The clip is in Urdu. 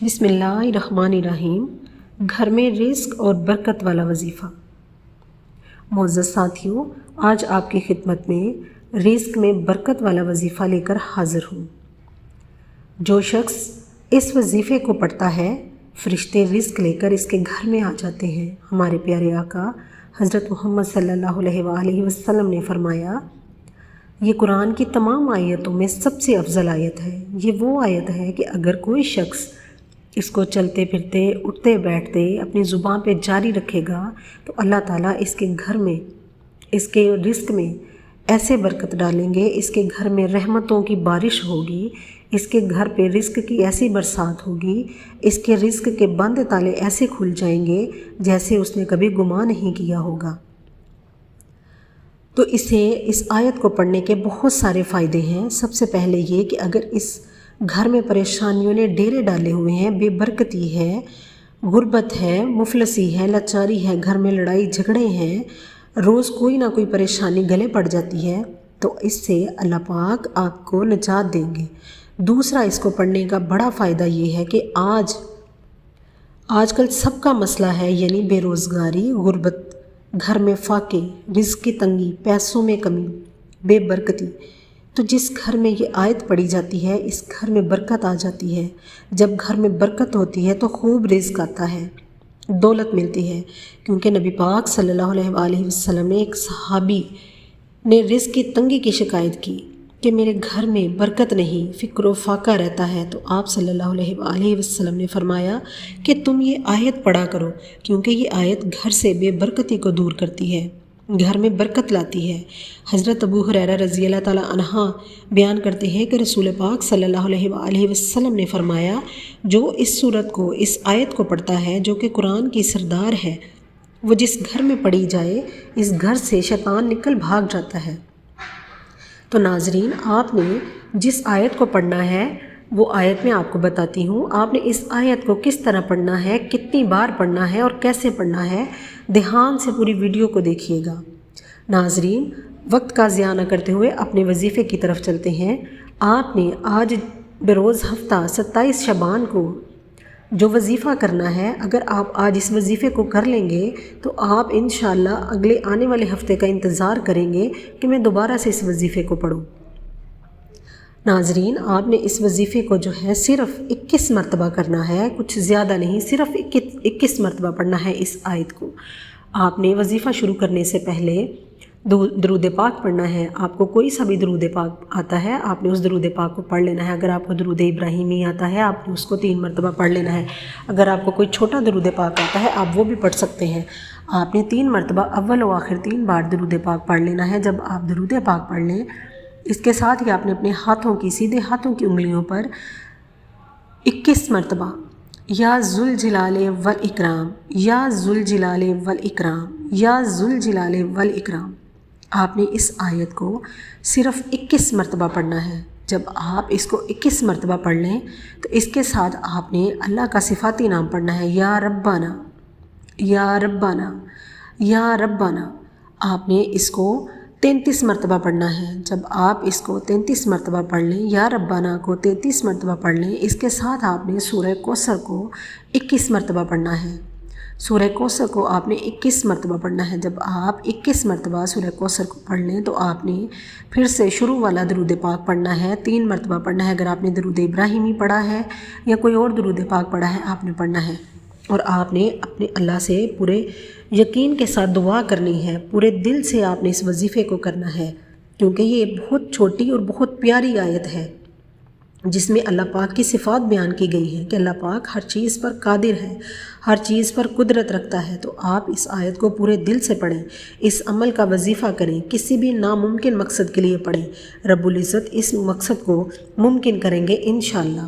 بسم اللہ الرحمن الرحیم۔ گھر میں رزق اور برکت والا وظیفہ۔ معزز ساتھیوں، آج آپ کی خدمت میں رزق میں برکت والا وظیفہ لے کر حاضر ہوں۔ جو شخص اس وظیفے کو پڑھتا ہے، فرشتے رزق لے کر اس کے گھر میں آ جاتے ہیں۔ ہمارے پیارے آقا حضرت محمد صلی اللہ علیہ وآلہ وسلم نے فرمایا، یہ قرآن کی تمام آیتوں میں سب سے افضل آیت ہے۔ یہ وہ آیت ہے کہ اگر کوئی شخص اس کو چلتے پھرتے، اٹھتے بیٹھتے اپنی زبان پہ جاری رکھے گا تو اللہ تعالیٰ اس کے گھر میں، اس کے رزق میں ایسے برکت ڈالیں گے، اس کے گھر میں رحمتوں کی بارش ہوگی، اس کے گھر پہ رزق کی ایسی برسات ہوگی، اس کے رزق کے بند تالے ایسے کھل جائیں گے جیسے اس نے کبھی گمان نہیں کیا ہوگا۔ تو اس آیت کو پڑھنے کے بہت سارے فائدے ہیں۔ سب سے پہلے یہ کہ اگر اس گھر میں پریشانیوں نے ڈیرے ڈالے ہوئے ہیں، بے برکتی ہے، غربت ہے، مفلسی ہے، لاچاری ہے، گھر میں لڑائی جھگڑے ہیں، روز کوئی نہ کوئی پریشانی گلے پڑ جاتی ہے، تو اس سے اللہ پاک آپ کو نجات دیں گے۔ دوسرا، اس کو پڑھنے کا بڑا فائدہ یہ ہے کہ آج کل سب کا مسئلہ ہے، یعنی بے روزگاری، غربت، گھر میں فاقے، رزق کی تنگی، پیسوں میں کمی، بے برکتی۔ تو جس گھر میں یہ آیت پڑھی جاتی ہے، اس گھر میں برکت آ جاتی ہے۔ جب گھر میں برکت ہوتی ہے تو خوب رزق آتا ہے، دولت ملتی ہے، کیونکہ نبی پاک صلی اللہ علیہ وآلہ وسلم نے ایک صحابی نے رزق کی تنگی کی شکایت کی کہ میرے گھر میں برکت نہیں، فقر و فاقہ رہتا ہے، تو آپ صلی اللہ علیہ وآلہ وسلم نے فرمایا کہ تم یہ آیت پڑھا کرو، کیونکہ یہ آیت گھر سے بے برکتی کو دور کرتی ہے، گھر میں برکت لاتی ہے۔ حضرت ابو ہریرہ رضی اللہ تعالیٰ عنہ بیان کرتے ہیں کہ رسول پاک صلی اللہ علیہ وآلہ وسلم نے فرمایا، جو اس سورت کو، اس آیت کو پڑھتا ہے، جو کہ قرآن کی سردار ہے، وہ جس گھر میں پڑھی جائے، اس گھر سے شیطان نکل بھاگ جاتا ہے۔ تو ناظرین، آپ نے جس آیت کو پڑھنا ہے وہ آیت میں آپ کو بتاتی ہوں۔ آپ نے اس آیت کو کس طرح پڑھنا ہے، کتنی بار پڑھنا ہے اور کیسے پڑھنا ہے، دھیان سے پوری ویڈیو کو دیکھیے گا۔ ناظرین، وقت کا ضیاع نہ کرتے ہوئے اپنے وظیفے کی طرف چلتے ہیں۔ آپ نے آج بروز ہفتہ 27 شعبان کو جو وظیفہ کرنا ہے، اگر آپ آج اس وظیفے کو کر لیں گے تو آپ انشاءاللہ اگلے آنے والے ہفتے کا انتظار کریں گے کہ میں دوبارہ سے اس وظیفے کو پڑھوں۔ ناظرین، آپ نے اس وظیفے کو جو ہے صرف 21 مرتبہ کرنا ہے، کچھ زیادہ نہیں، صرف 21 مرتبہ پڑھنا ہے اس آیت کو۔ آپ نے وظیفہ شروع کرنے سے پہلے درود پاک پڑھنا ہے۔ آپ کو کوئی سا بھی درود پاک آتا ہے، آپ نے اس درود پاک کو پڑھ لینا ہے۔ اگر آپ کو درود ابراہیمی آتا ہے، آپ نے اس کو 3 مرتبہ پڑھ لینا ہے۔ اگر آپ کو کوئی چھوٹا درود پاک آتا ہے، آپ وہ بھی پڑھ سکتے ہیں۔ آپ نے 3 مرتبہ اول و آخر 3 بار درود پاک پڑھ لینا ہے۔ جب آپ درود پاک پڑھ لیں، اس کے ساتھ ہی آپ نے اپنے سیدھے ہاتھوں کی انگلیوں پر 21 مرتبہ یا ذوالجلال والاکرام، یا ذوالجلال والاکرام، یا ذوالجلال والاکرام، آپ نے اس آیت کو صرف 21 مرتبہ پڑھنا ہے۔ جب آپ اس کو 21 مرتبہ پڑھ لیں تو اس کے ساتھ آپ نے اللہ کا صفاتی نام پڑھنا ہے، یا ربنا، یا ربنا، یا ربنا۔ آپ نے اس کو 33 مرتبہ پڑھنا ہے۔ جب آپ اس کو 33 مرتبہ پڑھ لیں، یا ربنا کو 33 مرتبہ پڑھ لیں، اس کے ساتھ آپ نے سورہ کوثر کو 21 مرتبہ پڑھنا ہے۔ سورہ کوثر کو آپ نے 21 مرتبہ پڑھنا ہے۔ جب آپ 21 مرتبہ سورہ کوثر کو پڑھ لیں تو آپ نے پھر سے شروع والا درود پاک پڑھنا ہے، 3 مرتبہ پڑھنا ہے۔ اگر آپ نے درود ابراہیمی پڑھا ہے یا کوئی اور درود پاک پڑھا ہے، آپ نے پڑھنا ہے، اور آپ نے اپنے اللہ سے پورے یقین کے ساتھ دعا کرنی ہے، پورے دل سے آپ نے اس وظیفے کو کرنا ہے، کیونکہ یہ بہت چھوٹی اور بہت پیاری آیت ہے جس میں اللہ پاک کی صفات بیان کی گئی ہیں کہ اللہ پاک ہر چیز پر قادر ہے، ہر چیز پر قدرت رکھتا ہے۔ تو آپ اس آیت کو پورے دل سے پڑھیں، اس عمل کا وظیفہ کریں، کسی بھی ناممکن مقصد کے لیے پڑھیں، رب العزت اس مقصد کو ممکن کریں گے انشاءاللہ۔